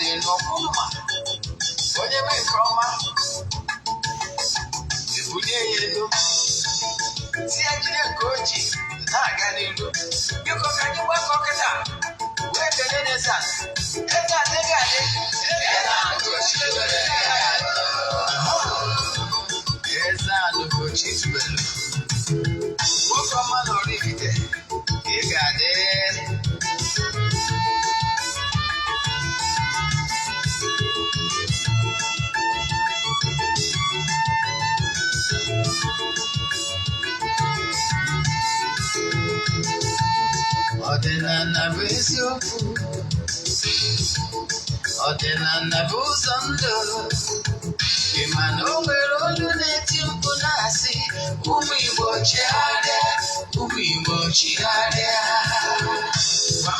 dị n'ọkụma onye mee nke ọma ebunye ya elu si ya jide nke oji na-aga n'elu biko ka anyị gbakọ kịta wee kelee Eze-Ana Eze-Ana ga-adị Eze-Ana Ugochi tubelu nwoke ọma na oraifite ị ga-adị ọdịnala bụ eziokwu ọdịnala bụ ụzọ ndụ ị ma na o nwere olu na-eti mkpu na-asị ụmụ Igbo chigharịa ụmụ Igbo chigharịa kwa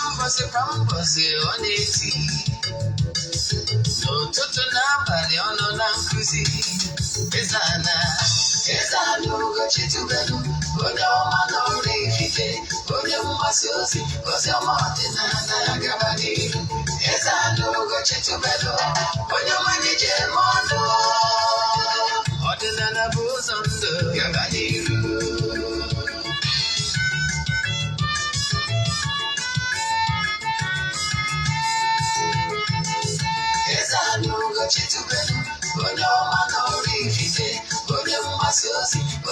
mbọsị ọ na-eti n'ụtụtụ n'abalị ọ nọ na nkụzi Eze-Ana Ugochi tubelu onye ọma na oraifite onye mgbasa ozi ọma ọdịnala ya gaba n'ihu Eze-Ana Ugochi tubelu onye ọma na-eji eme ọnụ ọdịnala bụ ụzọ ndụ gaba n'ihu Eze-Ana Ugochi tubelu onye ọma na oraifite onye mgbasa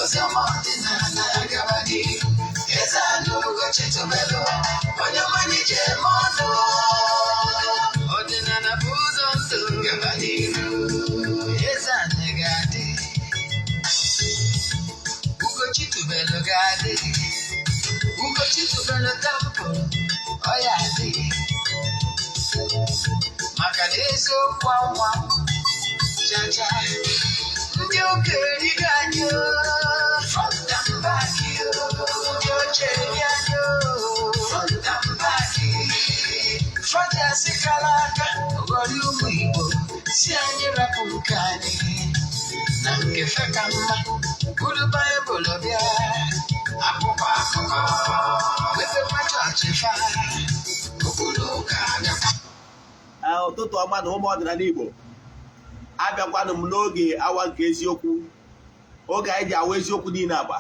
ozi ọma ọdịnala ya gaba n'ihu Eze-Ana Ugochi tubelu onye ọma na-eji eme ọnụ ọdịnala bụ ụzọ ndụ gaba n'ihu Eze-Ana ga-adị Ugochi tubelu ga-adị Ugochi tubelu tempụl ọ ya adị maka na eziokwu anwa chacha ndị okenye ga-anyị front and back ndị oche ga-anyị front and back front asị kara aka ghọrọ ụmụ Igbo si anyị rapụ nke anyị na nke fe ka mma buru Baịbụl bịa akwụkwọ akụkọ wepekwa chọọchị fa okpuru ụka agakwa ụtụtụ ọma na ụmụ ọdịnala Igbo abịakwanụ m n'oge awa nke eziokwu oge anyị ji awa eziokwu niile agba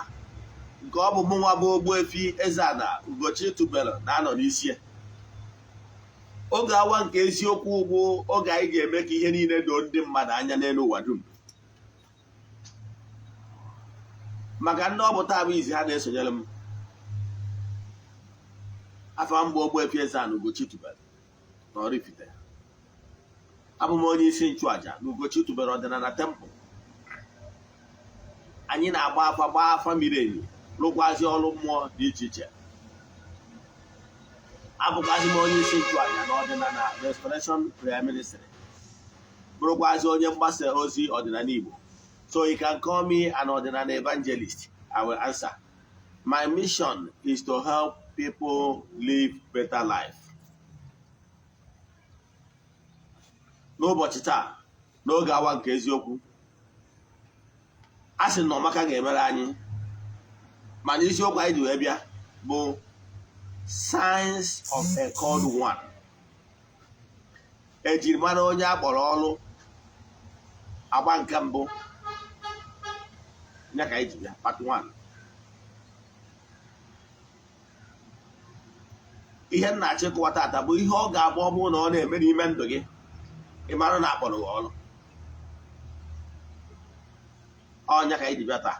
nke ọ bụ mụ nwa bụ Ogbuefi Eze-Ana Ugochi tubelu na-anọ n'isi ya. Oge awa nke eziokwu bụ oge anyị ga-eme ka ihe niile doo ndị mmadụ anya n'elu ụwa dum maka ndị ọ bụ taa bụ izi ha na-esonyere m afọ mbụ Ogbuefi Eze-Ana Ugochi tubelu na oraifite abụ m onye isi nchụaja na Ugochi tubelu ọdịnala tempụl anyị na-agba afa miri emi rụkwazi ọrụ mmụọ dị iche iche abụkwazi m onye isi nchụaja na ọdịnala restoration prayer ministry bụrụkwazi onye mgbasa ozi ọdịnala Igbo so you can call me an ọdịnala evangelist. I will answer. My mission is to help people live better life. N'ụbọchị taa n'oge awa nke eziokwu a sị na ọmaka ga-emere anyị mana isiokwu anyị ji wee bịa bụ signs of a called one. Ejiri mara onye a kpọrọ ọrụ agba nke mbụ ya ka anyị ji bịa part 1. Ihe m na-achọ ịkọwa tata bụ ihe ọ ga-agba ọ bụrụ na ọ na-eme n'ime ndụ gị ị mara na akpọrọ gị ọrụ ọnya ka anyị ji bịa taa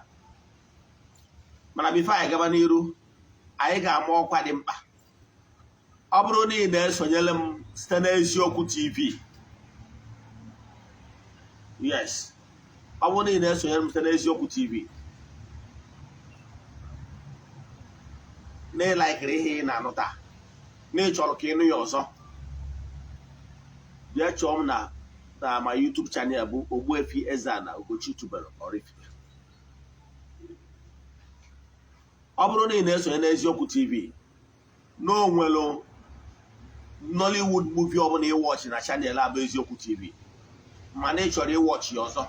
mana bifo anyị gaba n'iru anyị ga-ama ọkwa dị mkpa. Ọ bụrụ na ị na-esonyere m site n'eziokwu TV, yes, ọ bụrụ na ị na-esonyere m site n'eziokwu TV na ịlaikiri ihe ị na-anụ taa na ị chọrọ ka ịnụ ya ọzọ bịa chọọ m na my YouTube channel bụ Ogbuefi Eze-Ana Ugochi tubelu oraifite. Ọ bụrụ na ị na-esonye n'eziokwu TV na o nwere Nollywood movie ọbụla ịwọchị na chanel abụ eziokwu TV mana ị chọrọ ịwọchị ya ọzọ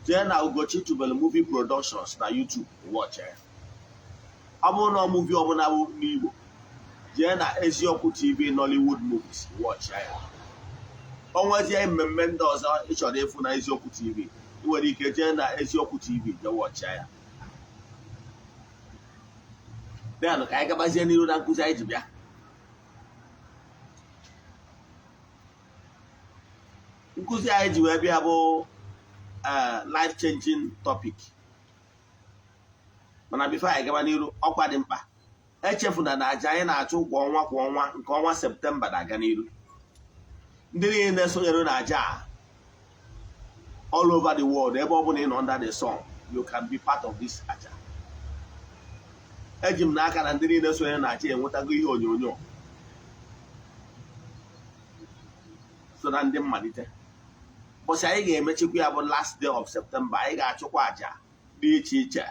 jee na Ugochi tubelu movie productions na YouTube wọchị ya. Ọ bụrụ na movie ọbụla bụ n'Igbo jee na eziokwu TV Nollywood movies wọchị ya. onwezie mmemme ndị ọzọ ị chọrọ ịfụ na Eziokwu TV, ị nwere ike jee na Eziokwu TV jee wọchịa ya. Bịanụ ka anyị gabazie n'iru na nkụzi anyị ji bịa. Nkụzi anyị ji wee bịa bụ life changing topic. Mana bifo anyị gaba n'iru, ọkwa dị mkpa echefuna na aja anyị na-achụ kwa ọnwa nke ọnwa Septemba na-aga n'iru. Ndị niile na-esonyere na aja all over the world, ebe ọ bụla ị nọ under the sun, you can be part of this aja. Eji m n'aka na ndị niile sonyere na aja enwetago ihe onyonyo so na ndị mmalite. Bọsị anyị ga-emechikwa ya bụ last day of September. Anyị ga-achụkwa aja dị iche iche.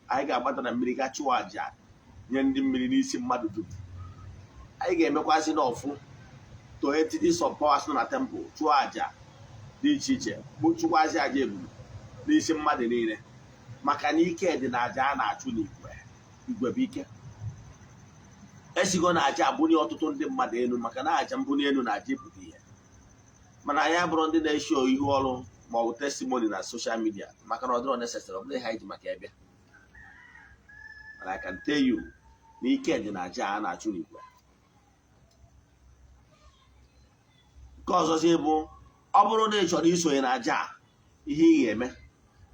Anyị ga-agbata na mmiri ga chụọ aja nye ndị mmiri n'isi mmadụ dum. Anyị ga-emekwasị n'ọfụ to entities of powers na temple, chụọ aja dị iche iche, chụkwazị aja ebulu n'isi mmadụ niile, maka na ike dị na aja a na-achụ n'igwe. Igwe bụ ike. Esigo na aja abụnye ọtụtụ ndị mmadụ elu, maka na aja mbunye elu na aja ebute ihe. Mana anyị abụrụ ndị na-eshi ihu ọrụ ma ọ bụ testimony na social media, maka na ọ dịrọ necessary, ọ bụrụ ha iji maka ebe. And I can tell you na ike dị na aja a na-achụ n'igwe. Nke ọzọzi bụ ọ bụrụ na ị chọrọ isonye na aja ihe ị ga-eme,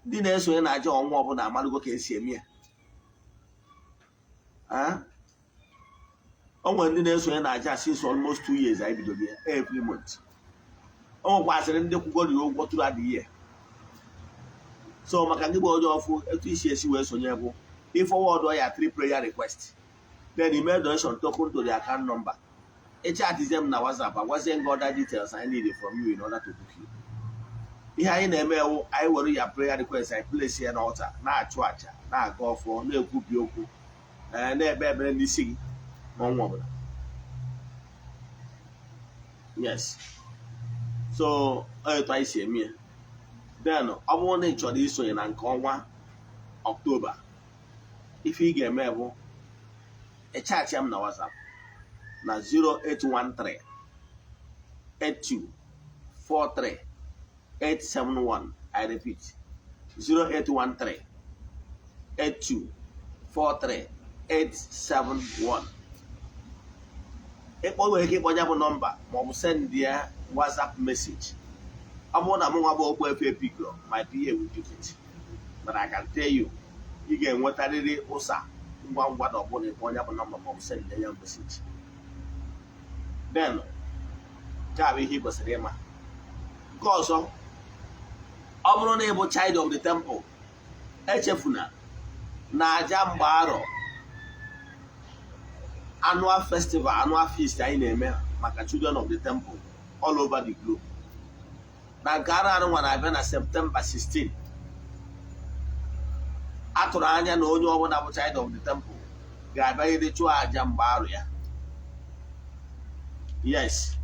ndị na-esonye na aja ọnwa ọbụla amalụgo ka esi eme ya. O nwere ndị na-esonye na aja since almost 2 years anyị bidoro ya every month. O nwekwasịrị ndị kwụgoro ya ụgwọ tụrụ adịghị ya. So maka ndị bụ onye ọfụ, etu isi wee sonye bụ forward ya 3 prayer request, then email donation token to the account number. Chat them na WhatsApp, agwazie gị other details I need from you in order to book you. Ihe anyị na-eme ewu, anyị were ya prayer request, anyị place ya n'altar, na-achụ aja, na-aga ọfọ, na-ekwubi okwu, na-ebe ebere n'isi gị n'ọnwa ọbụla. Yes. So etu anyị si eme ya. Then ọ bụrụ na ị chọrọ isonye na nke ọnwa Ọktoba, ife ị ga-eme bụ chat ya m na WhatsApp na 0813 8243 871. I repeat, 0813 8243 871. Ịkpọ nwere ike ịkpọ ya bụ nọmba ma ọ bụ send ya WhatsApp message. Ọ bụrụ na mụ nwa bụ Ogbuefi Eze-Ana, my PA will do it. But I can tell you, ị ga-enwetarịrị ụsa ngwa ngwa na ọbụla ịkpọ ya bụ nọmba ma ọ bụ send ya message. Then nke a bụ ihe ị kwesịrị ịma. Nke ọzọ, ọ bụrụ na ị bụ child of the temple, echefuna na aja mgbaarọ annual festival, annual feast anyị na-eme maka children of the temple all over the globe. Na nke arụ nwa na-abịa na September 16. Atụrụ anya na onye ọbụla bụ child of the temple ga-abịarịrị chụọ aja mgbaarọ ya. Yes.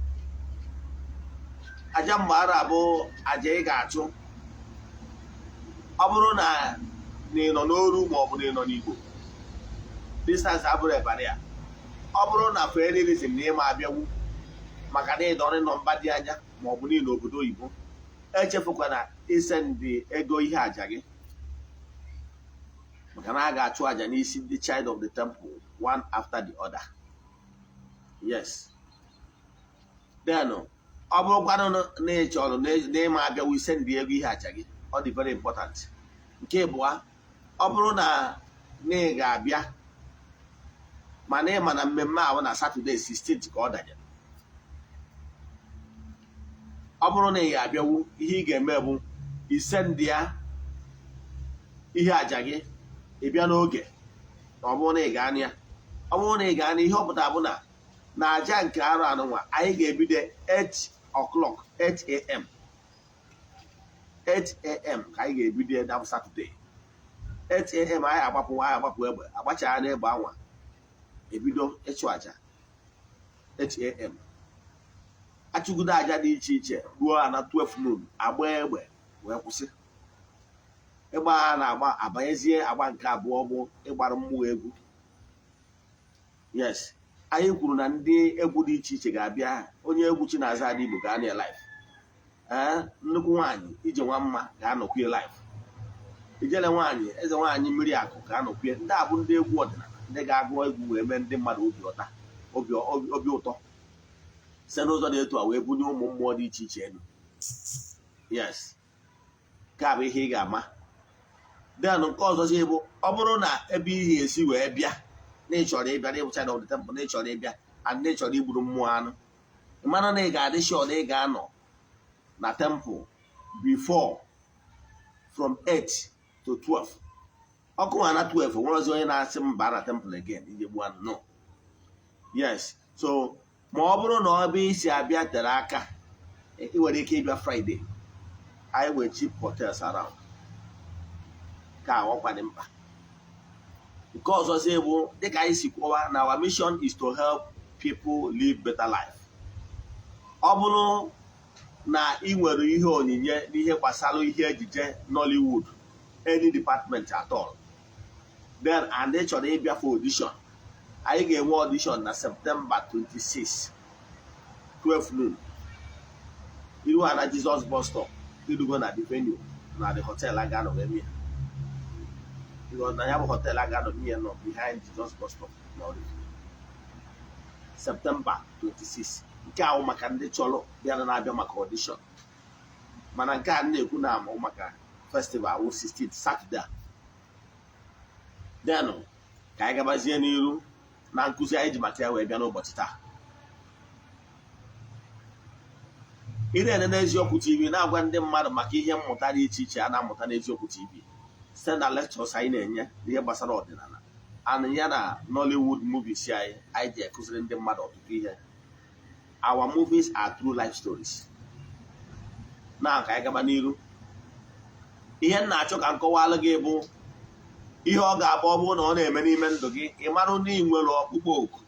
Aja mgbaarọ bụ aja ị ga-achụ ọ bụrụ na ị nọ n'oru ma ọ bụ na ị nọ n'Igbo. Distance abụrụ ebara ya. Ọ bụrụ na for any reason na ịma abịawu maka na ịdọrị nọ mba dị anya ma ọ bụ n'ile obodo oyibo, echefukwana isendị ego ihe aja gị, maka na a ga-achụ aja n'isi ndị child of the temple one after the other. Yes. Then ọ bụrụkwanụ na ị chọrọ na ịma abịawu isendị ego ihe aja gị, ọ dị very important. Nke abụọ, ọ bụrụ na ị ga-abịa mana ịma na mmemme ahụ na Saturday 16th ka ọ danyere, ọ bụrụ na ị ga-abịawu, ihe ị ga-eme bụ ise ndị ya ihe aja gị, ị bịa n'oge. Ọ bụrụ na ị ga-anụ ya, ọ bụrụ na ị ga-anụ ihe ọ pụtara bụ na aja nke arụ anụnwa anyị ga-ebido 8 o'clock, 8 a.m. 8 a.m. ka anyị ga-ebido na Saturday. 8 a.m. anyị agbapụ egbe, agbachara n'egbe anwa, ebido ịchụ aja 8 a.m. Achụgodo aja dị iche iche ruo na 12 noon, agba egbe wee kwụsị. Egbe a na-agba abanyezie agba nke abụọ bụ ịgbara mmụọ egwu. Yes. anyị kwuru na ndị egwu dị iche iche ga-abịa. Onye egwu Chinaza Igbo ga-anọ live. Nnukwu nwaanyị ije nwa mma ga-anọkwie live. Ijele nwaanyị eze nwaanyị mmiri akụ ga-anọkwie. Ndị a bụ ndị egwu ọdịnala ndị ga-agụ egwu wee mee ndị mmadụ obi ụtọ site n'ụzọ dị etu a wee bunye ụmụ mmụọ dị iche iche elu. Yes, nke a bụ ihe ị ga-ama. Then nke ọzọ si bụ ọ bụrụ na ebe ihe esi wee bịa na ị chọrọ ịbịa n'ịbụcha na ọdị tempụl, na ị chọrọ ịbịa and ị chọrọ igburu mmụọ anụ, ị mara na ị ga-adị sure na ị ga-anọ na tempụl before from 8 to 12. Ọkụ ha na 12 nwere ozi onye na-asị mba na tempụl again ije gbuo anụ. No. Yes, so ma ọ bụrụ na ọ bụ isi abịa tere aka, ị nwere ike ịbịa Friday. Anyị wee cheap hotels around ka ọkwa dị mkpa. Nke ọzọ si bụ dịka anyị si kwuwa na our mission is to help people live better life. Ọ bụrụ na ị nwere ihe onyinye n'ihe gbasara ihe ejije Nollywood, any department at all, then and ị chọrọ ịbịa for audition, anyị ga-enwe audition na September 26 12 noon. Iru na Jesus bus stop, irugo na the venue na the hotel a ga-anọ eme ya. Because na ya bụ hotel a ga-anọ eme ya nọ behind Jesus bus stop na September 26. Nke ahụ maka ndị chọrọ bịara na-abịa maka audition. Mana nke a na-ekwu na amụ maka festival wụ 16 Saturday. Denụ ka anyị gabazie n'iru na nkụzi anyị ji maka ya wee bịa n'ụbọchị taa. Ị na-ene n'Eziokwu TV na-agwa ndị mmadụ maka ihe mmụta dị iche iche a na-amụta n'Eziokwu TV site na lectures anyị na-enye n'ihe gbasara ọdịnala and ya na Nollywood movies anyị ji ekụziri ndị mmadụ ọtụtụ ihe. Our movies are true life stories. Na ka anyị gaba n'iru, ihe m na-achọ ka m kọwalụ gị bụ ihe ọ ga-abụ ọ bụrụ na ọ na-eme n'ime ndụ gị, ị marụ na ị nwere ọkpụkpọ oku,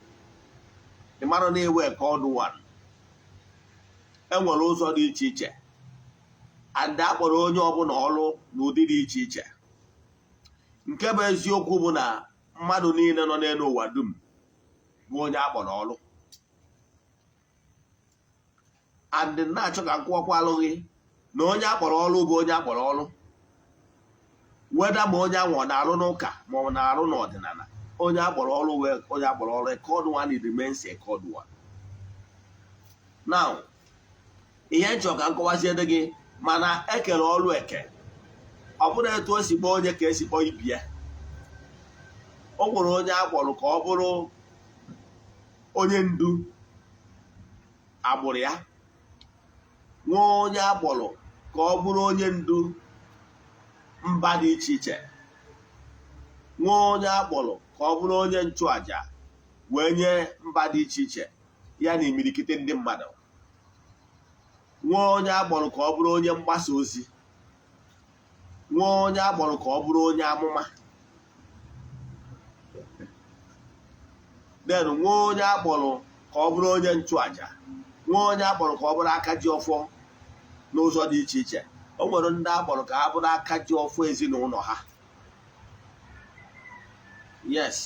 ị marụ na iwe ka ọdụ one. Enwere ụzọ dị iche iche and akpọrọ onye ọbụla ọrụ n'ụdị dị iche iche. Nke bụ eziokwu bụ na mmadụ niile nọ n'elu ụwa dum bụ onye akpọrọ ọrụ. And na-achọ ka nkwụkwalụ gị na onye akpọrọ ọrụ bụ onye akpọrọ ọrụ, weda ma onye anwụ na-arụ n'ụka ma ọ na-arụ n'ọdịnala. Onye akpọrọ ọrụ wee onye akpọrọ ọrụ, ekọdụ one remains ekọdụ one. Now, ihe nchọ ka nkọwazie gị mana ekere ọrụ eke, ọ bụrụ etu o si kpọọ onye ka esi kpọọ ibi ya. O nwere onye akpọrọ ka ọ bụrụ onye ndu agbụrụ ya, nwee onye akpọrọ ka ọ bụrụ onye ndu mba dị iche iche, nwee onye akpọrọ ka ọ bụrụ onye nchụaja wee nye mba dị iche iche ya na imirikite ndị mmadụ, nwee onye akpọrọ ka ọ bụrụ onye mgbasa ozi, nwee onye akpọrọ ka ọ bụrụ onye amụma, then nwee onye akpọrọ ka ọ bụrụ onye nchụaja, nwee onye akpọrọ ka ọ bụrụ aka ji ọfọ n'ụzọ dị iche iche. O nwere ndị akpọrọ ka ha bụrụ aka ji ọfọ ezinụlọ ha. Yes,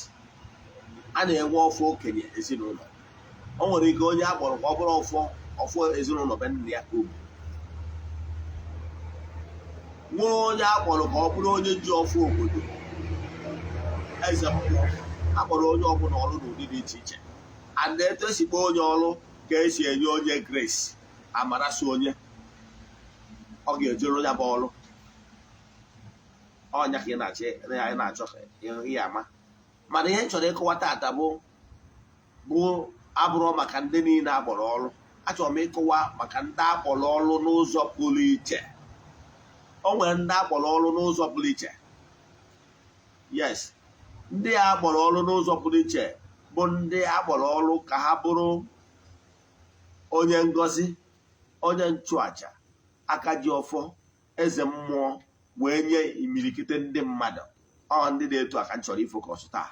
a na-enwe ọfọ okenye ezinụlọ. O nwere ike onye akpọrọ ka ọ bụrụ ọfọ ezinụlọ be nna ya ka o bu. Nwee onye akpọrọ ka ọ bụrụ onye ji ọfọ obodo, eze mmụọ. Akpọrọ onye ọbụla ọrụ n'ụdị dị iche iche and etu esi kpọọ onye ọrụ ka esi enye onye grace, amara so onye ọ ga-ejere ya bụ ọrụ. Ọnya ka anyị na-achọ ihe ama. Mana ihe m chọrọ ịkọwa taata bụ abụrụ maka ndị niile akpọrọ ọrụ. Achọrọ m ịkọwa maka ndị akpọrọ ọrụ n'ụzọ pụrụ iche. O nwere ndị akpọrọ ọrụ n'ụzọ pụrụ iche. Yes, ndị a akpọrọ ọrụ n'ụzọ pụrụ iche bụ ndị akpọrọ ọrụ ka ha bụrụ onye ngozi, onye nchụaja, aka ji ọfọ, eze mmụọ wee nye imirikite ndị mmadụ. Ọ ndị na-etu aka m chọrọ ifokọs taa.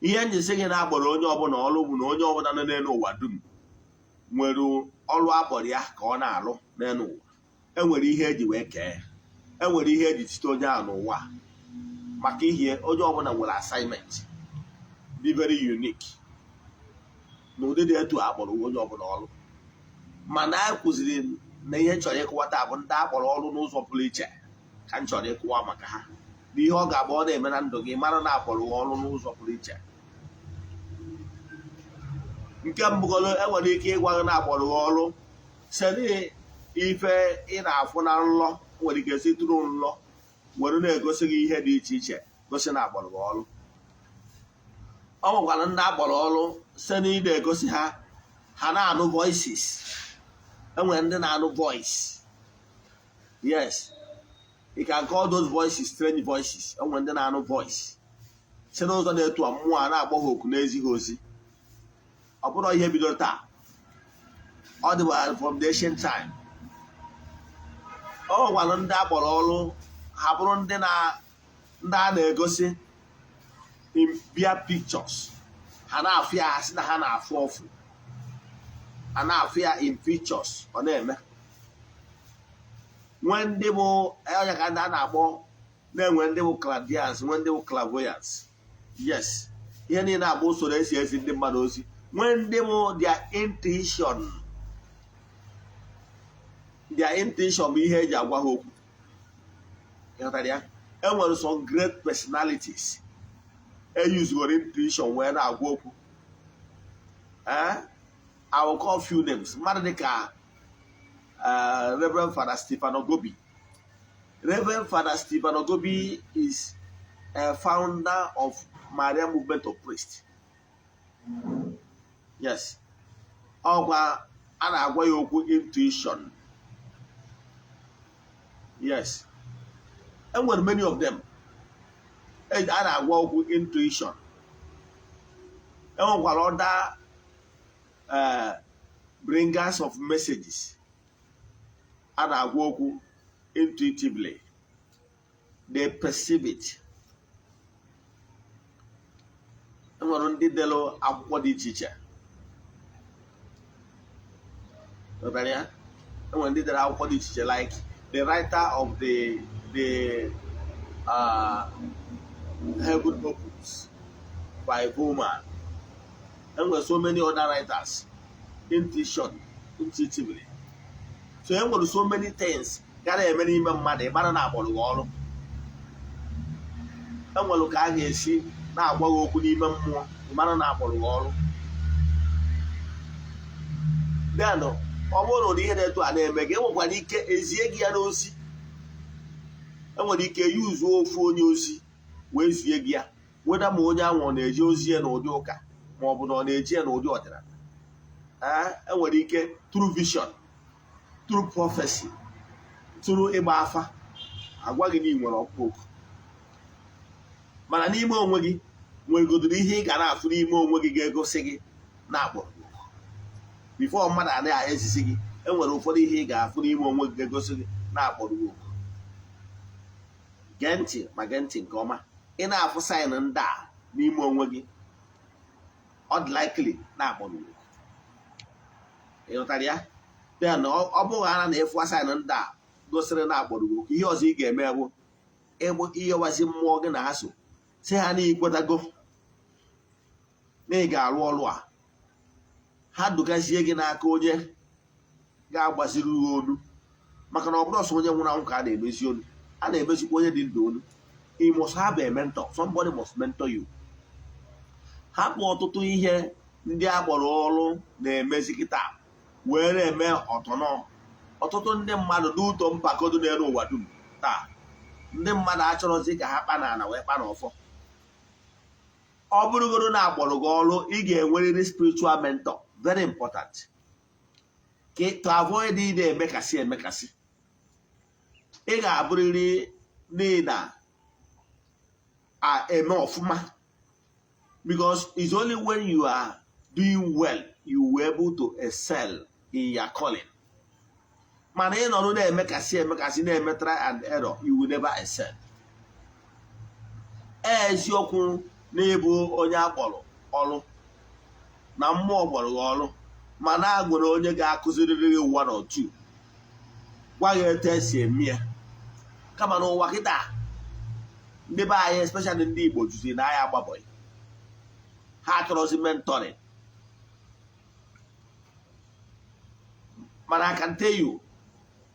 Ihe njisi gị na-akpọrọ onye ọbụla ọrụ bụ na onye ọbụla nọ n'elu ụwa dum nwere ọrụ akpọrọ ya ka ọ na-alụ n'elu ụwa. Enwere ihe eji wee kee, enwere ihe eji site onye ahụ n'ụwa maka ihe onye ọbụla nwere assignment. dị very unique na ụdị dị etu akpọrọ onye ọbụla ọrụ mana a kụziri na ihe chọrọ ịkụwata bụ ndị akpọrọ ọrụ n'ụzọ pụrụ iche ka m chọrọ ịkụwa maka ha na ihe ọ ga-abụ ọ na-eme na ndụ gị mara na akpọrọ ọrụ n'ụzọ pụrụ iche. Nke mbụgolo enwere ike ịgwa gị na akpọrọ ọrụ site ife ị na-afụ na nlọ nwere ike si tụrụ nlọ were na-egosi gị ihe dị iche iche gosi na akpọrọ ọrụ. Ọ nwekwara ndị akpọrọ ọrụ site na ị na-egosi ha na-anụ voices. Enwere ndị na-anụ voice. Yes, you can call those voices strange voices. Enwere ndị na-anụ voice si n'ụzọ na-etu a mmụọ a na-akpọ ha oku n'ezighị ozi. Ọ bụrụ ihe bidoro taa, ọ dịwa from the ancient time. Ọ nwekwara ndị akpọrọ ọrụ ha bụrụ ndị a na-egosi in via pictures. Ha na-afụ ya sị na ha na-afụ ọfụ. Ha na-afụ ya in pictures. Ọ na-eme nwee ndị bụ onye ka ndị a na-akpọ na-enwe ndị bụ clairvoyance, nwee ndị bụ clairvoyance. Yes, ihe niile abụ usoro esi ezi ndị mmadụ ozi. Nwee ndị bụ their intuition bụ ihe eji agwa ha okwu. Ịghọtara ya? Enwere some great personalities eyuzugoro intuition wee na-agwa okwu. I will call few names. Mmadụ dịka Reverend Father Stephen Ogobi. Reverend Father Stephen Ogobi is a founder of Maria Movement of Priests. Yes. Ọgwa a na-agwa ya okwu intuition. Yes. Enwere many of them. A na-agwa okwu intuition. Enwekwara other bringers of messages. A na-agwa okwu intuitively. They perceive it. Enwere ndị delu akwụkwọ dị iche iche. Enwere ndị delu akwụkwọ dị iche iche like the writer of the Heaven Opens by Bowman. And there so many other writers. Intuitively. So there were so many things. Gotta many mmadụ ịmara na akpọrọ ọrụ. Enwere ka a ga-esi na-agwa gị okwu n'ime mmụọ ịmara na akpọrọ ọrụ. Then ọ bụrụ na ihe na-etu a na-eme gị enwekwara ike ezie gị ya n'ozi. Enwere ike yuzuo ofu onye ozi wee zie gị ya. Weda ma onye ahụ ọ na-eji ozi ya n'ụdị ụka ma ọ bụ na ọ na-eji ya n'ụdị ọdịnala. Enwere ike through vision, through prophecy, through ịgba afa agwa gị na ị nwere ọkpụkpọ. Mana n'ime onwe gị nwegodoro ihe ị ga na-afụ n'ime onwe gị ga-egosi gị na akpọrọ. Before mmadụ a na-ezizi gị enwere ụfọdụ ihe ị ga-afụ n'ime onwe gị ga-egosi gị na akpọrọ gị. Gee ntị ma gee ntị nke ọma. Ị na-afụ saịn ndị a n'ime onwe gị ọ dị likely na akpọrọ gị. Ịghọtara ya? Then ọ bụghị ara na-efu saịn ndị a gosiri na akpọrọ gị. Ihe ọzọ ị ga-eme bụ ịgbụ ihewazi mmụọ gị na ha so si ha na ikwetago na ị ga-arụ ọrụ a. Ha dugazie gị n'aka onye ga-agbaziri uwe olu maka na ọ bụrụ ọsọ onye nwụrụ anwụ ka a na-emezi olu. A na-emezikwa onye dị ndụ olu. You must have a mentor. Somebody must mentor you. Hapụ ọtụtụ ihe ndị akpọrọ ọrụ na-emezi kịta wee na-eme ọtọnọ. Ọtụtụ ndị mmadụ n'ụtọ mpakodo n'elu ụwa dum taa. Ndị mmadụ achọrọzi ka ha kpa n'ala wee kpa n'ọfọ. Ọ bụrụgoro na akpọrọ gị ọrụ ị ga-enwerịrị spiritual mentor. Very important. To avoid ị na-emekasị. Ị ga-abụrịrị n'ihi na eme ọfụma. Because it's only when you are doing well you will be able to excel in your calling. Mana ị nọrọ na-emekasị na-eme try and error, you will never excel. Eziokwu na-ebu onye akpọrọ ọrụ na mmụọ gbọrọ ọrụ mana agwere onye ga-akụzirịrị gị 1 or 2 gwa gị etu esi eme ya. Kama n'ụwa kịta ndị be anyị especially ndị Igbo juzi na anyị agbabọghị. ha chọrọzi mentoring. But I can tell you,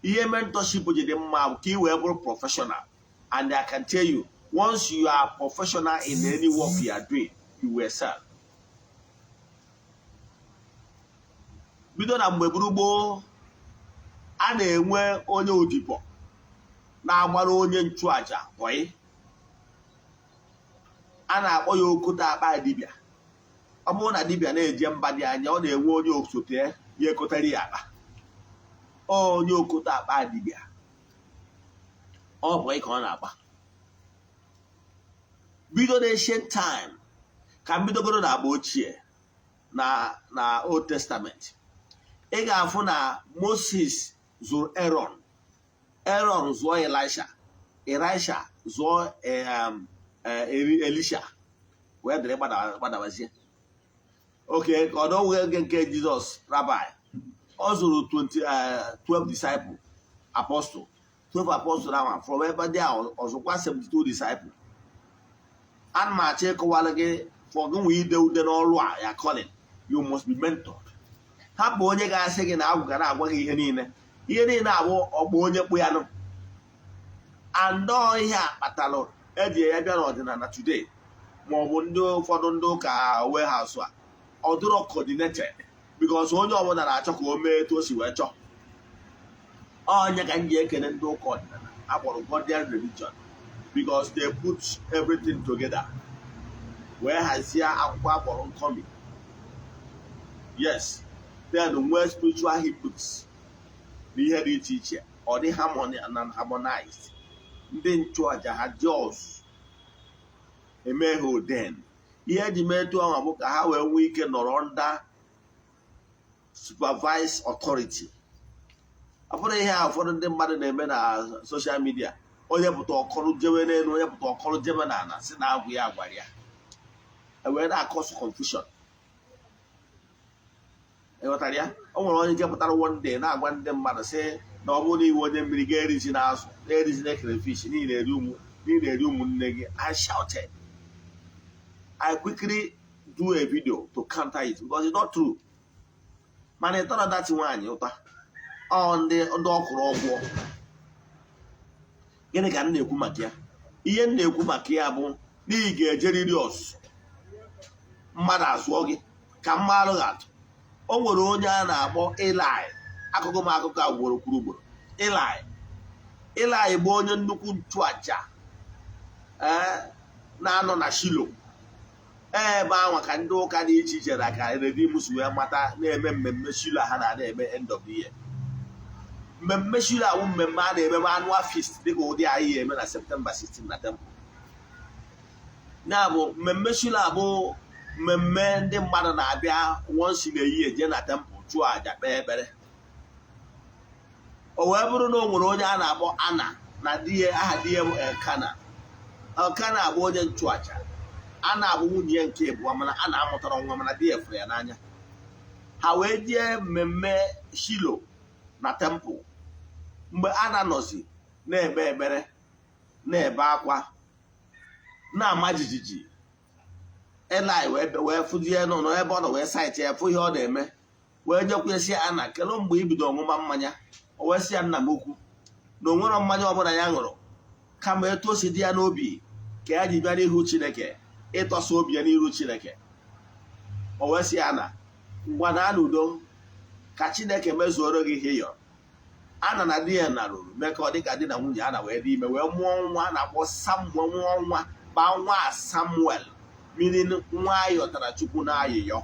ihe mentorship ji dị mma ka ị wee bụrụ professional. And I can tell you, once you are professional in any work you are doing, you will excel. Bido na mgbe gboo a na-enwe onye odibo na-agbara onye nchụaja bọyị. A na-akpọ ya okote akpa dibịa. Ọ bụrụ na dibịa na-eje mba dị anya, ọ na-enwe onye osote ya ekotara ya akpa. Onye okote akpa dibịa. Ọ bọyị ka ọ na-agba. Bido na ancient time ka mbidogoro na agba ochie na Old Testament. Ị ga-afụ na Moses zụrụ Aaron zụọ Elisha zụọ Elisha wee dịrị gbadabazie. Okay, ka ọ dọwụghị nke Jizọs Rabbi, ọ zụrụ 12 disciples apostle 12 apostles ahụ from ebe dị ahụ ọzọkwa 72 disciples. Ana m achọ ịkọwara gị for gị nwee ide ude n'ọrụ a ya calling, you must be mentored. Ha bụ onye ga-asị gị na agwụ ga na-agwa gị ihe niile abụ ọkpọ onye kpụ ya nụ. Andọ ihe a kpatalụ eji ya bịa n'ọdịnala today, maọbụ ndị ụfọdụ ndị ụka warehouse a ọ dịrọ coordinated because onye ọbụla na-achọ ka o mee etu o si wee chọọ. Onye ka m ji ekele ndị ụka ọdịnala akpọrọ Godian religion because they put everything together wee hazie akwụkwọ akpọrọ nkọmi. Yes, then nwee spiritual hymns na ihe dị iche iche, ọ dị harmonized. Ndị nchụaja ha jos eme ha oden. Ihe eji mee etu ahụ bụ ka ha wee nwee ike nọrọ under supervised authority. Ọ bụrụ ihe a ụfọdụ ndị mmadụ na-eme na social media, onye pụta ọkọrọ jewe n'elu, onye pụta ọkọrọ jebe n'ala si na agwụ ya agwara ya, wee na-akọsụ confusion. Ịghọtara ya? O nwere onye nke pụtara one day na-agwa ndị mmadụ sị na ọ bụrụ na iwe onye mmiri ga-erizi n'azụ, na-erizi na crayfish, niile eri ụmụnne gị. I shouted. I quickly do a video to counter it because it's not true. Mana ị tọrọ dati nwaanyị ụta ndị ọkụrụ ọgwụ. Gịnị ka m na-ekwu maka ya? Ihe m na-ekwu maka ya bụ na ị ga-ejeriri ọsụ mmadụ azụọ gị ka mma alụghị atụ. O nwere onye a na-akpọ Eli, akụkọ m akụkọ a ugboro kwuru ugboro. Eli bụ onye nnukwu nchụaja na-anọ na Shilo. Ebe ahụ ka ndị ụka dị iche iche na ka Redeemus wee mata na-eme mmemme Shilo ha na-eme end of the year. Mmemme Shilo awụ mmemme a na-emebe annual feast dịka ụdị anyị eme na September 16 na temple. Ya bụ mmemme Shilo abụ mmemme ndị mmadụ na-abịa once in a year je na temple chụọ aja kpee ekpere. O wee bụrụ na o nwere onye a na-akpọ Ana na aha di ya bụ Elkana. Elkana bụ onye nchụaja. Ana abụ nwunye ya nke abụọ, mana a na-amụtara nwa mana di ya fụrụ ya n'anya. Ha wee jee mmemme Shilo na temple. Mgbe Ana nọzi na-ekpe ekpere, na-ebe akwa, na-ama jijiji, Eli wee fụzie nọ ebe ọ nọ wee saịtị ya fụ ihe ọ na-eme, wee jekwesị Ana kelee mgbe ibido ọṅụma mmanya. O wee sị ya, nna m ukwu, na o nwere mmanya ọbụla ya ṅụrụ kama etu o si dị ya n'obi ka ya ji bịa n'ihu Chineke, ịtọsa obi ya n'iru Chineke. O wee sị ya, Ana, ngwa na n'udo ka Chineke mezuoro gị ihe yọrọ. Ana na di ya narụrụ mee ka ọ dị ka di na nwunye. Ana wee dị ime wee mụọ nwa a na-akpọ Samuel, mụọ nwa baa nwa Samuel, mmiri nwa ayọtara Chukwu n'ayịyọ.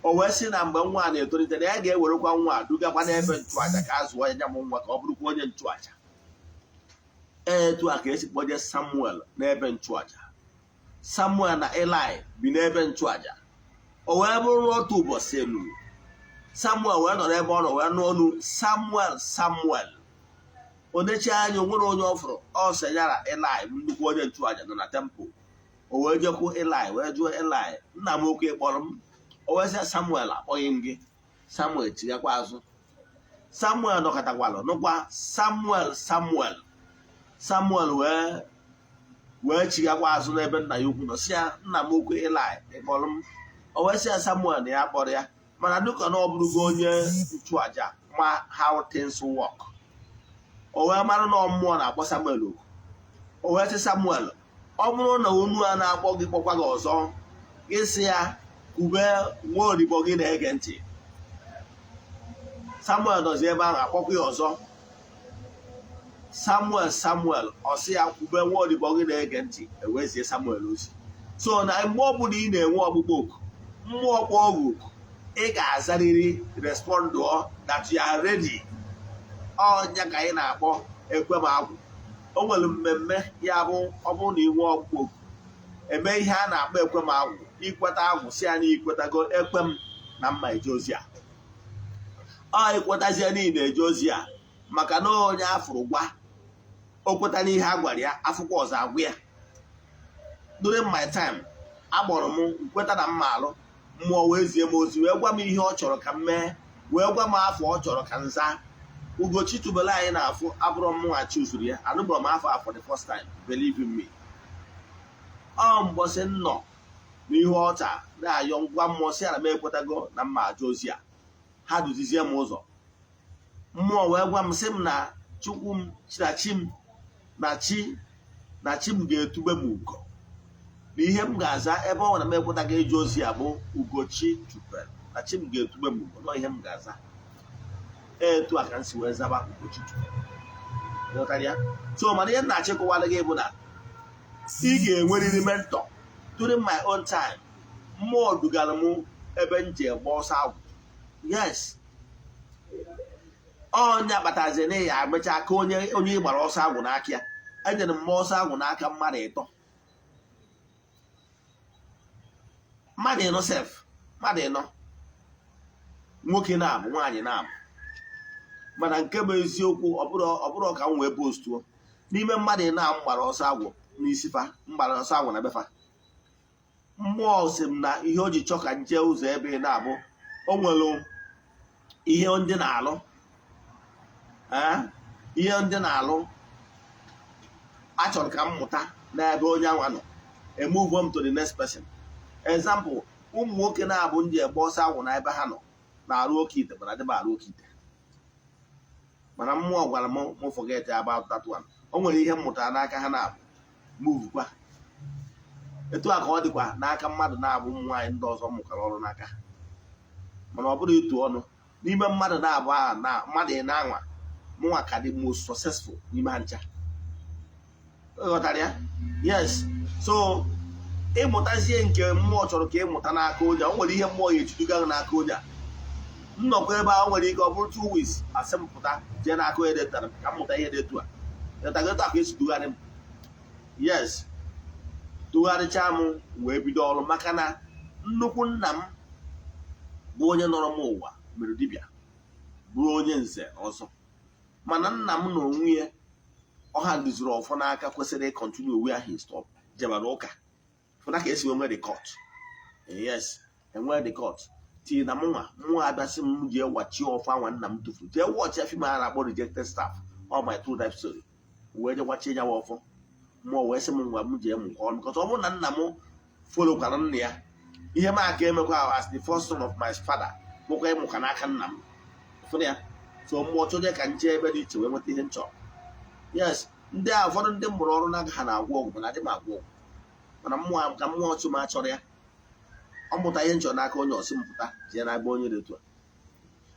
O wee sị na mgbe nwa a na-etolite na ya ga-ewerekwa nwa a dugakwa n'ebe nchụaja ka a zụọ ya nwa ka ọ bụrụkwa onye nchụaja. Etu a ka esi kpọje Samuel n'ebe nchụaja. Samuel na Eli bi n'ebe nchụaja. O wee bụrụ otu ụbọchị elu, Samuel wee nọ n'ebe ọ nọ wee nụ ọnụ Samuel. O nechi anya, o nwere onye ọ fụrụ, ọ sị yara Eli bụ nnukwu onye nchụaja nọ na temple. O wee jekwu Eli wee jụọ Eli, nna m oke kpọrọ m. O wee sị Samuel, akpọghị m gị. Samuel tinyekwa azụ. Samuel nọkọtakwalụ nụkwa Samuel wee chigakwa azụ n'ebe nna ya ukwu nọ si ya nna m ukwu Ilaị ịkpọrọ m. O wee sị ya Samuel na ya kpọrọ ya, mana dịka na ọ bụrụgo onye nchụaja ma how things work. O wee mara na mmụọ na-akpọ Samuel oku. O wee sị Samuel, ọ bụrụ na onu a na-akpọ gị kpọkwa gị ọzọ, gị sị ya kube nwa odibo gị na-ege ntị. Samuel nọzi ebe ahụ akpọkwa ya ọzọ. Samuel ọ sị ya kwube nwa odibo gị na-ege ntị, ewezie Samuel ozi. So na mgbe ọbụla ị na-enwe ọkpụkpọ oku, mmụọ kpọọ gị oku, ị ga-azarịrị respond that you are ready. Ọnya ka anyị na-akpọ ekwe m agwụ. O nwere mmemme ya bụ ọ bụrụ na inwe ọkpụkpọ oku eme ihe a na-akpọ ekwe m agwụ, ikweta agwụ si ya na ikwetago ekwe m na mma eje ozi a. Ọ ikwetazie niile eje ozi a maka na onye afụrụ gwa o kweta n'ihe a gwara ya, afụkwa ọzọ agwụ ya. During my time agbọrọ m nkweta na mma alụ, mmụọ wee zie m ozi wee gwa m ihe ọ chọrọ ka m mee, wee gwa m afọ ọ chọrọ ka m zaa. Ugochi tubelu anyị na-afụ abụrụ m nwachi usoro ya, anụbụrụ m afọ for the first time, believe in me. Ọ mbọsị nnọ n'ihu ọcha na-ayọ ngwa mmụọ si ala m ekwetago na mma aja ozi a. Ha duzizie m ụzọ. Mmụọ wee gwa m sị m na Chukwu m na chi m ga-etube m ugo, na ihe m ga-aza ebe ọ na m ekwetago eje ozi a bụ Ugochi tubelu, na chi m ga-etube m ugo, nọ ihe m ga-aza. Etu a ka m si wee zaba Ugochi tubelu. So mana ihe na-achịkọwara gị bụ na ị ga-enwerịrị mentọ. During my own time, mmụọ dugara m ebe m ji egba ọsọ agwụ. Yes, onye kpatazi na ya amecha aka onye ịgbara ọsọ agwụ n'aka ya. Enyere m ọsọ agwụ n'aka mmadụ ịtọ. Mmadụ ịnọ sef, mmadụ ịnọ, nwoke na-abụ nwaanyị na-abụ. Mana nke bụ eziokwu ọ bụrụ ka m wee postuo n'ime mmadụ ịnọ a mgbara ọsọ agwụ n'isi fa, mgbara ọsọ agwụ na befa. Mmụọ sị m na ihe o ji chọ ka nje ụzọ ebe ị na-abụ o nwere ihe ndị na-alụ, ihe ndị na-alụ achọrọ ka m mụta n'ebe onye anwa nọ, move on to the next person. Example, ụmụ nwoke na-abụ ndị egbe ọsọ agwụ na ebe ha nọ na-arụ oke ite mana adịba arụ oke ite. Mana mmụọ gwara m forget about that one. O nwere ihe mmụtara n'aka ha na-abụ move kwa. Etu a ka ọ dịkwa n'aka mmadụ na-abụ ụmụ nwaanyị ndị ọzọ mụkara ọrụ n'aka. Mana ọ bụrụ ịtụ ọnụ n'ime mmadụ na-abụ aha na mmadụ ị na-anwa, mụnwa ka dị most successful n'ime ha ncha. Ghọtara ya? Yes. So ịmụtazie nke mmụọ chọrọ ka ịmụta n'aka onye, o nwere ihe mmụọ ya ejiduga n'aka onye a. Nnọkọ ebe ahụ nwere ike ọ bụrụ 2 weeks asị m pụta jee n'aka onye detara ka m mụta ihe dị etu a. Detagota ka esi dugharị m. Yes, tụgharịchaa m wee bido ọrụ maka na nnukwu nna m bụ onye nọrọ m ụwa mere dibịa, bụrụ onye nze ọzọ. Mana nna m na onwe ya ọha duziri ọfọ n'aka kwesịrị ịkọntinu where he stop, jebara ụka fụna ka esi enwe the court. Yes, enwe the court tii na mụnwa abịasị m ji ewachi ọfọ anwa nna m tufuru jee wọchị fim a na-akpọ Rejected Staff, all my true life story, wee jegwachi ya ọfọ. Mmụọ wee sị m ngwa m ji emụ ọnụ kọta ọ bụrụ na nna m folokwara nna ya, ihe m aka emekwa as the first son of my father bụkwa ịmụka n'aka nna m fụna ya. So mmụọ chọje ka nche ebe dị iche wee nweta ihe nchọ. Yes, ndị a ụfọdụ ndị mụrụ ọrụ n'aka ha na-agwọ ọgwụ mana adị m agwọ ọgwụ, mana mmụọ ka mmụọ ọchụ m achọrọ ya, ọ mụta ihe nchọ n'aka onye ọsị mpụta jee na-agba onye dị otu a.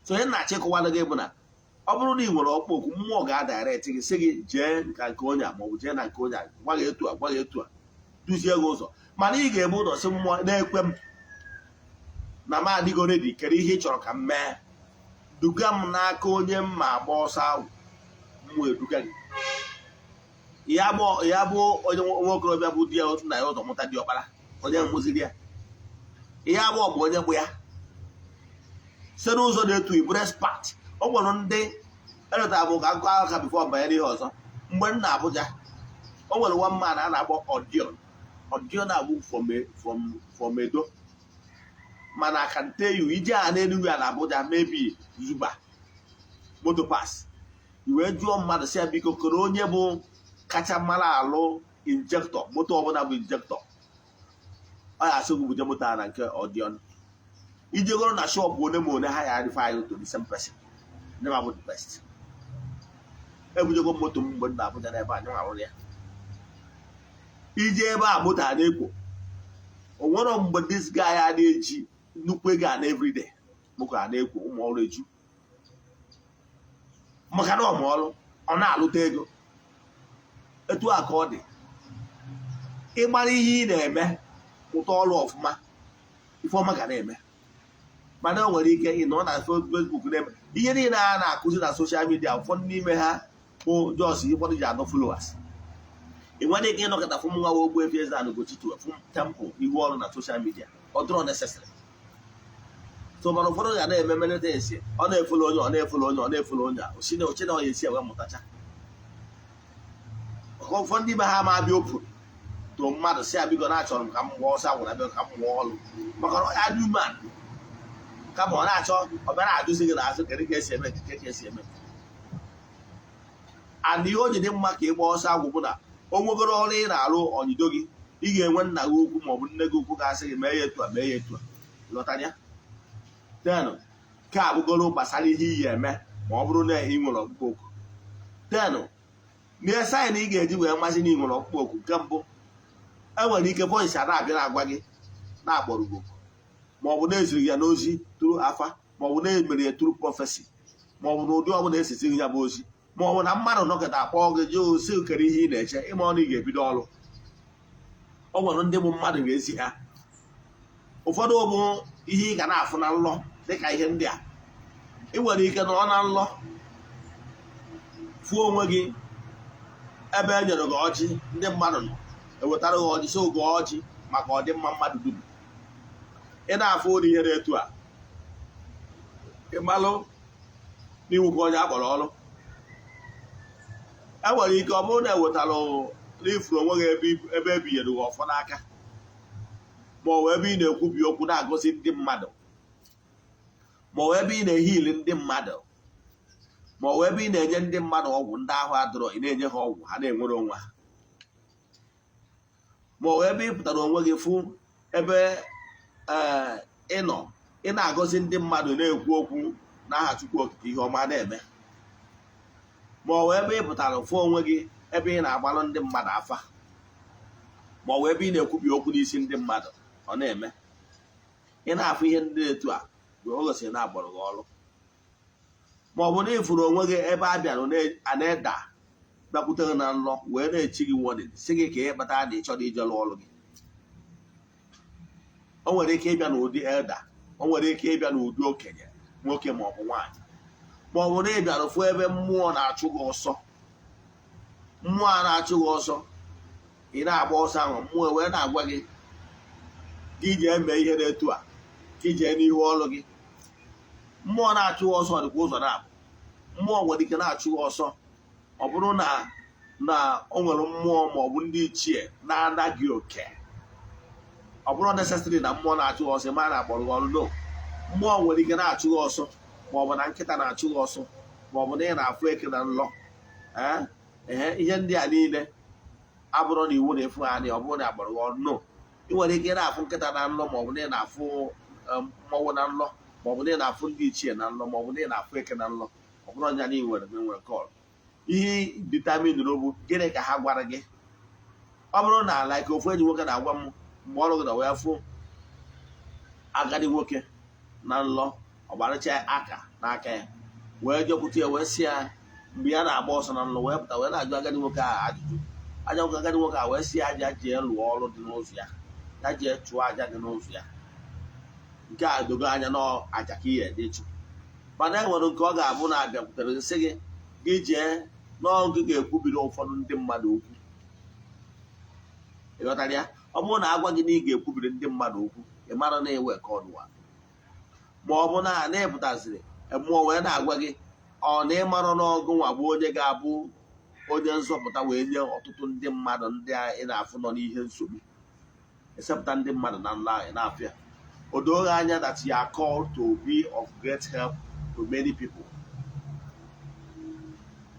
So ihe na-achịkọwala gị bụ na ọ bụrụ na ị nwere ọkpọ okwu, mmụọ ga-adaret gị sị gị jee nke onye a maọbụ jee na nke onye a, gwa gị etu a duzie gị ụzọ. Mana ị ga-ebu ụzọ sị mmụọ na-ekwe m na m adịgo redi, kere ihe ị chọrọ ka m mee, duga m n'aka onye m ma agba ọsọ ahụ, mmụọ eduga gị. Ya bụ onye nwa okorobịa bụ di ya otu na ya ụzọ mụta dị ọkpara, onye mụziri ya. Ihe abụọ bụ onye bụ ya si n'ụzọ na-etu ibres pat. O nwere ndị eleta bụ ka akụkọ aka bifo banyere ihe ọzọ. Mgbe m na Abuja, o nwere one man a na-akpọ Odion abụ from Edo. Mana I can tell you, ije a na-enugwu ya na Abuja maybe Zuba moto pass, iwee jụọ mmadụ si ya biko kere onye bụ kacha mara alụ injector moto ọbụla bụ injector ọ ya asị buje moto a na nke ọdịọn ijegoro na shop one ma one ha ya adịfa to the same person never be the best ebujego moto m mgbe m na-abụja n'ebe a nyewa arụrụ ya ije ebe a moto a na-ekwo o nwere mgbe this guy a na-eji nnukwu ego a na everyday mụkọ a na-ekwo ụmụ ọrụ eju maka na ọmụọrụ ọ na-alụta ego etu a ka ọ dị ịgbara ihe ị na-eme ụtọ ọrụ ọfụma ife ọma ga na-eme mana o nwere ike ịnọ na Facebook na-eme ihe niile a na-akụzi na soshal midia ụfọdụ n'ime ha bụ jos ụfọdụ ji anọ followers ị nwere ike ịnọkọta fụ nwa Ogbuefi Eze-Ana Ugochi fụ tempụ ihu ọrụ na soshal midia ọ dịrọ necessary so mana ụfọdụ ga na-eme meleta esi ọ na-efolo onye ọ na-efolo onye ọ na-efolo onye a ochine na onye esi ewe mụtacha ụfọdụ n'ime ha ma abịa opuru to mmadụ si abigo na-achọrọ m ka m gbaa ọsọ agwụna bịa ka m mụọ ọrụ maka ya dị umean kama ọ na-achọ ọ bịa na-adụzi gị n'azụ kedu ka esi eme ka esi eme and ihe o ji dị mma ka ị gbaa ọsọ agwụ bụ na o nwegoro ọrụ ị na-arụ onyido gị ị ga-enwe nna gị ukwu maọbụ nne gị ukwu ga-asị gị mee ya etu a mee ya etu a lọtara ya tenụ ka abụgoro gbasara ihe iyi eme ma ọ bụrụ na ị nwere ọkpụkpọ oku tenụ na saịn ị ga-eji wee mmasị na ị nwere ọkpụkpọ oku nke mbụ enwere ike voice a na-abịa na-agwa gị na-akpọrọ gị maọbụ na-eziri ya n'ozi tụrụ afa maọbụ na-emere ya tụrụ prọfesi maọbụ na ụdị ọbụla esiziri ya bụ ozi maọbụ na mmadụ nọkọta akpọ gị jee osi okere ihe ị na-eche ịma ọnụ ị ga-ebido ọrụ ọ nwere ndị bụ mmadụ ga-ezi ha ụfọdụ bụ ihe ị ga na-afụ na nlọ dịka ihe ndị a ị nwere ike nọ na nlọ fụọ onwe gị ebe e nyere gị ọjị ndị mmadụ nọ ewetara gị ọjị so oge ọjị maka ọdịmma mmadụ dum ị na-afụ ụdị ihe na-etu a ịmalụ n'iwukwa onye akpọrọ ọrụ e nwere ike ọ bụrụ na ewetara n'ifuru onwe gị ebe ebinyere gị ọfọ n'aka ma ọ bụ ebe ị na-ekwubi okwu na-agọzi ndị mmadụ ma ọ bụ ebe ị na-ehili ndị mmadụ ma ọ bụ ebe ị na-enye ndị mmadụ ọgwụ ndị ahụ adọrọ ị na-enye ha ọgwụ ha na-enwere onwe ha ma ọ bụ ebe ị pụtara onwe gị fụ ebe ị na-agọzi ndị mmadụ na-ekwu okwu n'aha Chukwu Okike ihe ọma na-eme ma ọ bụ ebe ị pụtara fụ onwe gị ebe ị na-agbalụ ndị mmadụ afa ma ọ bụ ebe ị na-ekwubi okwu n'isi ndị mmadụ ọ na-eme ị na-afụ ihe ndị etu a bụ o gosiri na-agbọrọ gị ọrụ ma ọ bụ na ịfụrụ onwe gị ebe a bịara a na-eda bịakwutere na nlọ wee na-echi gị wọdịn si gị ka ị kpatara na ị chọrọ ije lụọ ọrụ gị o nwere ike ịbịa n'ụdị elda o nwere ike ịbịa n'ụdị okenye nwoke ma ọ bụ nwaanyị ma ọ bụ na ị bịara fụ ebe mmụọ na-achụ gị ọsọ mmụọ a na-achụ gị ọsọ ị na-agba ọsọ ahụ mmụọ wee na-agwa gị gị jee mee ihe na-etu a ka ijee n'ihu ọrụ gị mmụọ na-achụ gị ọsọ dịkwa ụzọ na-abụ mmụọ nwere ike na-achụ gị ọsọ ọ bụrụ na o nwere mmụọ ma ọ bụ ndị ichie na-anaghị oke ọ bụrụ necessary na mmụọ na-achụ gị ọsọ ma a na-akpọrọ gị ọrụ no mmụọ nwere ike na-achụ gị ọsọ ma ọ bụ na nkịta na-achụ gị ọsọ ma ọ bụ na ị na-afụ eke na nlọ ihe ndị a niile abụrụ na iwu na-efu ha anya ọ bụrụ na agbọrọ gị ọrụ no ị nwere ike na-afụ nkịta na nlọ ma ọ bụ na ị na-afụ mmọnwụ na nlọ ma ọ bụ na ị na-afụ ndị ichie na nlọ ma ọ bụ na ị na-afụ eke na nlọ ọ bụrụ ọnya na ị nwere kọl ihe ditaminụrụ bụ gịnị ka ha gwara gị ọ bụrụ na ala ike ofu enyi nwoke na-agwa m mgbe ọrụ gị na wee fụ agadi nwoke na nlọ ọgbarịcha aka n'aka ya wee jekwute ya wee si ya mgbe ya na-agba ọsọ na nlọ wee pụta wee na-ajụ agadi nwoke a ajụjụ aja nwoke agadi nwoke a wee si ya aja jee lụọ ọrụ dị n'ụzọ ya ya jee chụọ aja dị n'ụzọ ya nke a dogo anya n'aja ka ihe dị chụ mana e nwere nke ọ ga-abụ na abịakwutere nsị gị gị jee n'ọgụ ga-ekwubiri ụfọdụ ndị mmadụ okwu ịghọtara ya ọ bụrụ na agwa gị na ị ga-ekwubiri ndị mmadụ okwu ị mara na ewe ka ọnụwa ma ọ bụ na na-epụtaziri mmụọ wee na-agwa gị ọ na ịmarụ n'ọgụ nwa bụ onye ga-abụ onye nzọpụta wee nye ọtụtụ ndị mmadụ ndị ị na-afụ nọ n'ihe nsogbu esepụta ndị mmadụ na nla anyị na-afịa o doghị anya that you are called to be of great help to many people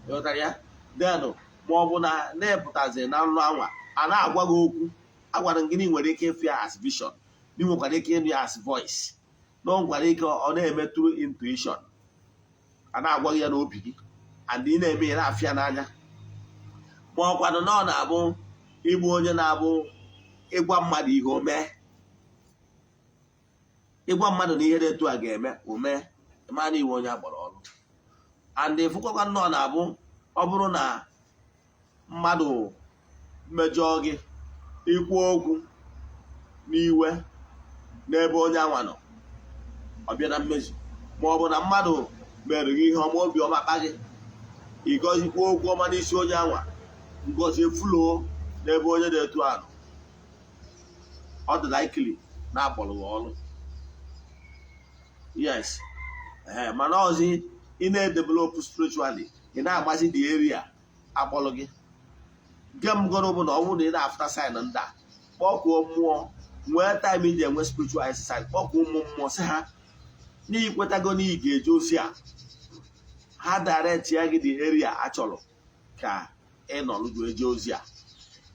ịghọtara ya denụ ma ọ bụ na na-epụtaziri na nlụ anwa a na-agwa gị okwu agwara gị na ị nwere ike ịfụ ya as vision, ị nwekwara ike ịnụ ya as voice, na ọ nwekwara ike ọ na-eme through intuition, a na-agwa gị ya n'obi gị and ị na-eme ya na-afụ ya n'anya. Ma ọkwanụ na ọ na-abụ ịbụ onye na-abụ ịgwa mmadụ ihe o mee, ịgwa mmadụ na ihe dị etu a ga-eme o mee, ịmana iwe onye agbara ọrụ. And ịfụkwakwa nnọọ na-abụ ọ bụrụ na mmadụ mejọọ gị ikwu okwu n'iwe n'ebe onye anwa nọ ọ bịa na mmezu, ma ọ bụ na mmadụ mere gị ihe ọma obi ọma kpa gị ịgọzikwa okwu ọma n'isi onye anwa, ngozi efulo n'ebe onye dị etu a nọ, ọ dị likely na-akpọrọ gị ọrụ. Yes, mana ọzi ị na-edevelop spiritually, ị na-agbazi the area akpọrọ gị. Nke mgọrọ bụ na ọ bụrụ na ị na-afụta sign ndị a, kpọkuo mmụọ, nwee time iji enwe spiritual exercise, kpọkuo ụmụ mmụọ sị ha n'ikwetago na ị ga-eje ozi a, ha direct ya gị the area achọrọ ka ị nọ lụgo eje ozi a.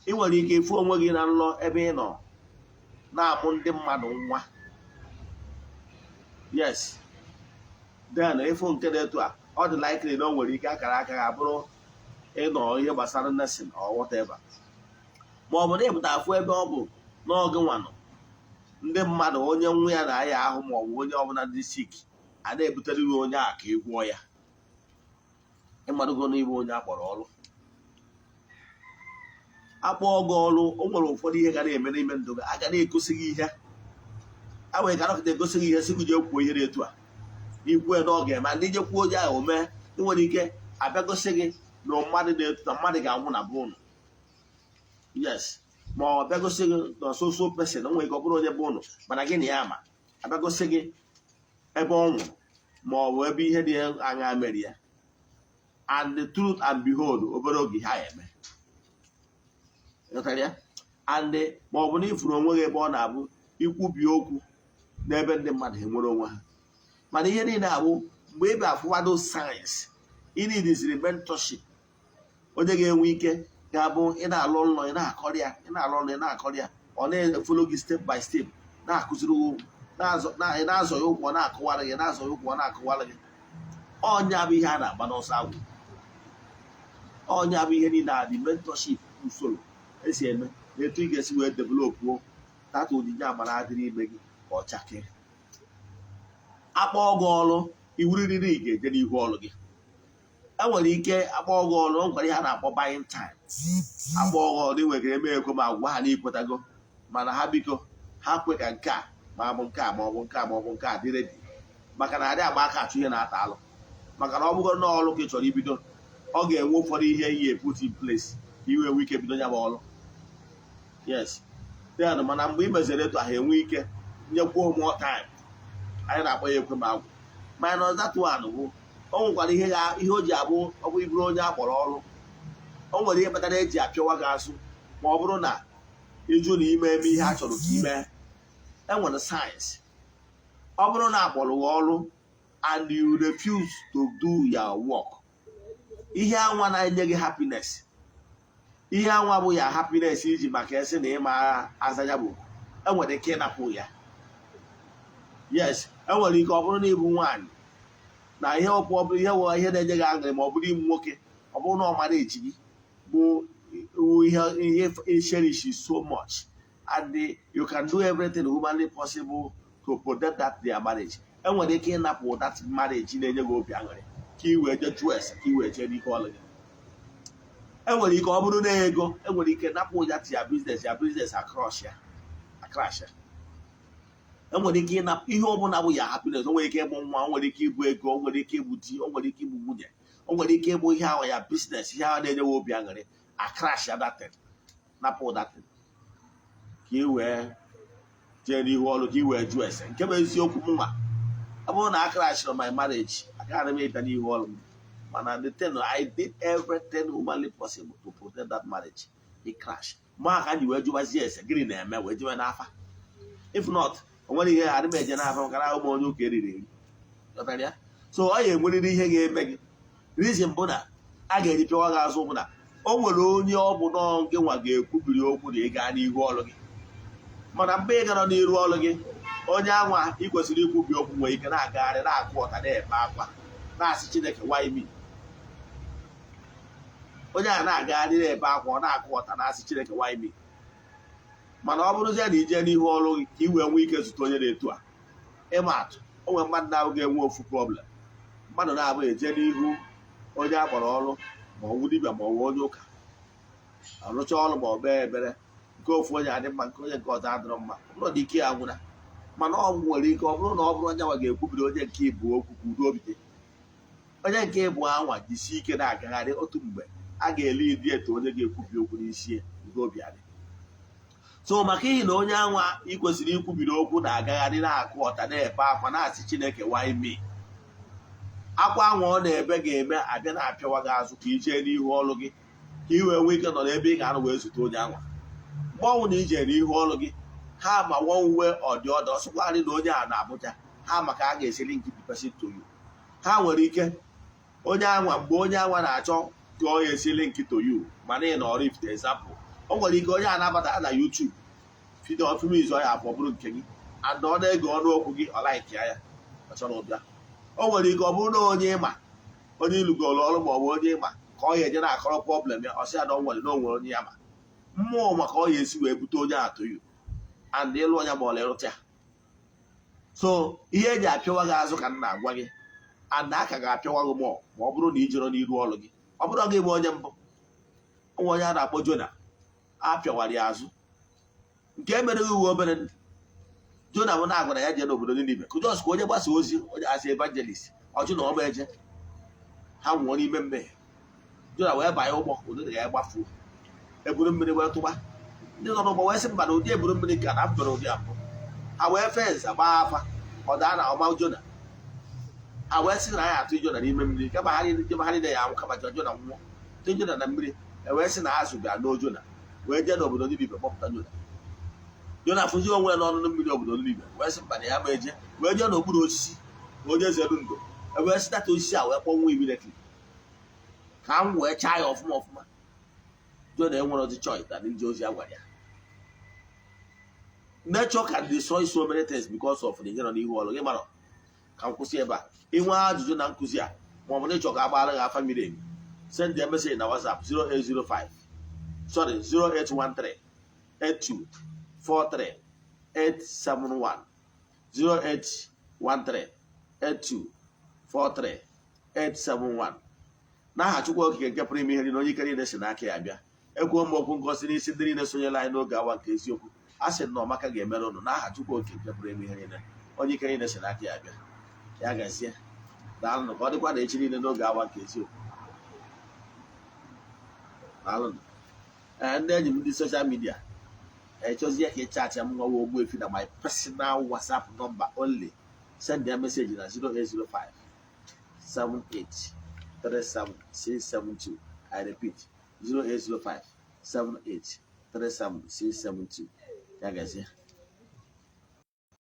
Ị nwere ike ịfụ onwe gị na nlọ ebe ị nọ na-amụ ndị mmadụ nwa. Yes, then ịfụ nke dị etu a, ọ dị likely na o nwere ike akara aka ga bụrụ ịnọ ihe gbasara nursing or whatever, ma ọ bụ na ịpụta afụ ebe ọ bụ n'oge nwanọ ndị mmadụ onye nwa ya na-aya ahụ ma ọ bụ onye ọbụla dị sik a na-ebutere iwe onye a ka ị gwọọ ya. Ịmadụgo na ịbụ onye akpọrọ ọrụ, akpọ ọgụ ọrụ. O nwere ụfọdụ ihe ga na-eme n'ime ndụ gị, a ga na-egosi gị ihe, a nwere ka nọkịta egosi gị ihe si gị jee kwuo ihe dị etu a, ikwe na ọ ga-eme, ndị je kwuo oje ahụ mee. Ị nwere ike abịa gosi gị na mmadụ na-etu na mmadụ ga-anwụ na bụ ụnụ. Yes, ma ọ bịa gosi gị na soso pesin nwere ike ọ bụrụ onye bụ ụnụ mana gị na ya ma abịa gosi gị ebe ọ nwụ ma ọ bụ ebe ihe dị anya mere ya, and the truth and behold obere oge ha eme ya. And ma ọ bụ na ifuru onwe gị ebe ọ na-abụ ikwubi okwu n'ebe ndị mmadụ enwere onwe ha. Mana ihe niile abụ mgbe ebe afụwado sayensị, ị na-ediziri mentorship, onye ga-enwe ike ga-abụ ị na-alụ ụlọ ị na-akọrị ya, ị na-alụ ụlọ ị na-akọrị ya, ọ na-efolo gị step by step, na-akụziri ị na-azọ ya ụkwụ, ọ na-akụwara gị, na-azọ ya ụkwụ, ọ na-akụwara gị. Ọnya bụ ihe a na-agba n'ọsọ agwụ. Ọnya bụ ihe niile adị mentorship, usoro esi eme na etu ị ga-esi wee developụ tata onyinye amara adịrị ime gị ka ọ chakee. Akpọ ọgụ ọrụ, iwuriri ị ga-eje n'ihu ọrụ gị. Enwere ike akpọ ọgụ ọrụ, o nwere ihe a na-akpọ buying time. Akpọ ọgụ ọrụ ị nwere eme ekwe ma gwa ha na ikwetago, mana ha biko ha kwe ka nke a ma ọ bụ nke a ma ọ bụ nke a ma ọ bụ nke a dị redi, maka na adị agba aka achụ ihe na-ata alụ. Maka na ọ bụgoro na ọrụ ka ị chọrọ ibido, ọ ga-enwe ụfọdụ ihe ihe put in place iwe enwe ike bido ya bụ ọrụ. Yes, then mana mgbe ị mezere etu ahụ enwe ike nyekwuo more time, anyị na-akpọ ya ekwe ma agwụ. Minus that one bụ o nwekwara ihe o ji abụ ọ bụ iburu onye akpọrọ ọrụ. O nwere ihe kpatara eji apịawa gị azụ ma ọ bụrụ na ịjụ na ime ihe a chọrọ ka ime. Enwere sayensị. Ọ bụrụ na akpọrọ gị ọrụ and you refuse to do your work, ihe anwa na-enye gị happiness, ihe anwa bụ ya happiness iji maka esi na ịma aza ya bụ, enwere ike ịnapụ ya. Yes, enwere ike ọ bụrụ na ịbụ nwaanyị na ihe ọbụla ihe wụ ihe na-enye gị aṅụrị, ma ọ bụrụ ịbụ nwoke, ọ bụrụ na ọ mara eji gị bụ ihe cherish so much, and you can do everything humanly possible to protect that their marriage. Enwere ike ịnapụ that marriage na-enye gị obi aṅụrị ka ị wee jee jụọ ese, ka ị wee jee n'ihe ọlụ gị. Enwere ike ọ bụrụ na ego, enwere ike napụ ya ti ya biznes akrash ya. Enwere ike ịnapụ ihe ọbụla bụ ya happiness. O nwere ike ịbụ nwa, o nwere ike ịbụ ego, o nwere ike ịbụ di, o nwere ike ịbụ nwunye, o nwere ike ịbụ ihe ahụ ya biznes, ihe ahụ na-enye obi aṅụrị, akrash ya datin, napụ datin ka ị wee jee n'ihu ọrụ, ka ị wee jụọ ese. Nke bụ eziokwu m nwa, ọ bụrụ na akrashịrị my marriage, agaghị m ịbịa n'ihu ọrụ m. Mana the thing, I did everything humanly possible to protect that marriage. It crashed. Ma ka ji wee jụbazie ese gịnị na-eme wee jụwe n'afa. If not, o nwere ihe adị m eje n'afa maka na ahụ m onye ụka eriri eri. So ọ ya enwerịrị ihe ga-eme gị. Reason bụ na a ga-eji pịawa gị azụ bụ na o nwere onye ọ bụ nọọ nke nwa ga-ekwubiri okwu na ịga n'ihu ọrụ gị, mana mgbe ị gara n'iru ọrụ gị onye anwa ị kwesịrị ikwubi okwu nwere ike na-agagharị na-akụ ọta na-ebe akwa na-asị Chineke why me. Onye a na-agagharị na-ebe akwa ọ na-akụ ọta na-asị Chineke why me. Mana ọ bụrụzie na ije n'ihu ọrụ gị ka ị wee nwee ike zute onye na-etu a ịma atụ o nwere mmadụ na-ahụ ga-enwe ofu problem, mmadụ na-abụ eje n'ihu onye a kpọrọ ọrụ ma ọ wụ dibịa ma ọ wụ onye ụka arụcha ọrụ ma ọ bee ebere nke ofu onye adị mma nke onye nke ọzọ adịrọ mma, ọ bụrụ na ike ya gwụna. Mana ọ nwere ike ọ bụrụ na ọ bụrụ onye nwa ga-ekwubiri onye nke ịbụ okwu ka udo bite, onye nke ịbụ anwa jisi ike na-agagharị otu mgbe a ga-eli idi etu onye ga-ekwubi okwu n'isi udo obi adị. So maka ihi na onye anwa ị kwesịrị ikwubiri okwu na-agagharị na-akụ ọta na-ebe akwa na-asị Chineke why me. Akwa anwa ọ na-ebe ga-eme abịa na-apịawa gị azụ ka ijee n'ihu ọrụ gị ka ị wee nwee ike nọ n'ebe ị ga-anọ wee zute onye anwa. Mgbe ọnwụ na ije n'ihu ọrụ gị ha ma nwa uwe ọdị ọdọ ọsọkwarị na onye a na-abụja ha maka a ga-esiri nke person to you. Ha nwere ike onye anwa mgbe onye anwa na-achọ ka ọ ya esili nke to you mana ị na oraifite example, o nwere ike onye a na-abata na YouTube vidio ọfụm izu ọya abụọ bụrụ nke gị and ọ na-ege ọnụ okwu gị ọ laikia ya ọ chọrọ ụbịa. O nwere ike ọ bụrụ na onye ịma onye ilugoro ọrụ ma ọ bụ onye ịma ka ọ ya eje na-akọrọ problem ya ọsị ya na onwere na onwere onye ya ma mmụọ maka ọ ya esi wee bute onye atụ yu and ịlụ onye ma ọla ịrụta ya. So ihe eji apịawa gị azụ ka m na-agwa gị and aka ga-apịawa gị ma ọ bụrụ na ijere n'iru ọrụ gị. Ọ bụrụ gị bụ onye mbụ onwe onye a na-akpọ Jona apịawara ya azụ nke emere gị uwe obere ndị Jona bụ na-agwara ya jee n'obodo Ninive kụjọs ka onye gbasa ozi onye asị evangelist ọjụ na ọma eje ha nwụọ n'ime mmehie. Jona wee banye ụgbọ ụdịda ya gbafuo eburu mmiri wee tụba ndị nọ n'ụgbọ wee sị mba na ụdị eburu mmiri ka na mbere ụdị abụọ ha wee fee nza gbaa afa ọ daa na ọma Jona. Ha wee sị na anyị atụ Jona n'ime mmiri kama ha niile ya anwụ kama Jona nwụọ tụ Jona na mmiri ewee sị na ha zụ bịa n'o Jona wee jee n'obodo Ninive kpọpụta Jona. Jona fụzi onwe ya n'ọnụnụ mmiri obodo Ninive wee sị mba na ya ma eje wee jee n'okpuru osisi onye zelu ndo ewee sitata osisi a wee kpọnwụ immediately ka m wee chaa ya ọfụma ọfụma. Jona enwere ozi choice na ije ozi a gwara ya. Nature can destroy so many things because of the nọ n'ihu ọrụ gị mara ka m kwụsị ebe a. Inwe ajụjụ na nkụzi a ma ọ bụ na ịchọ ka a gbara gị afa miri emi send a message na WhatsApp 0813 8243 871 0813 8243 871. N'aha Chukwu Okike nke pụrụ ime ihe niile onye ike niile si n'aka ya bịa ekwuo m okwu ngosi n'isi ndị niile sonyela anyị n'oge awa nke eziokwu a sị na ọmaka ga-emere ụnụ n'aha Chukwu Okike nke pụrụ ime ihe niile onye ike niile si n'aka ya bịa ya gazie daalụnụ ka ọ dịkwa na echi niile n'oge awa nke eziokwu. Daalụnụ. Ndị enyi m ndị soshal midia echọzie ka ịchaatị m nwa Ogbuefi na my personal WhatsApp number only. Send their message na 0805 78 37 672. I repeat 0805 78 37 672. Ya gazie.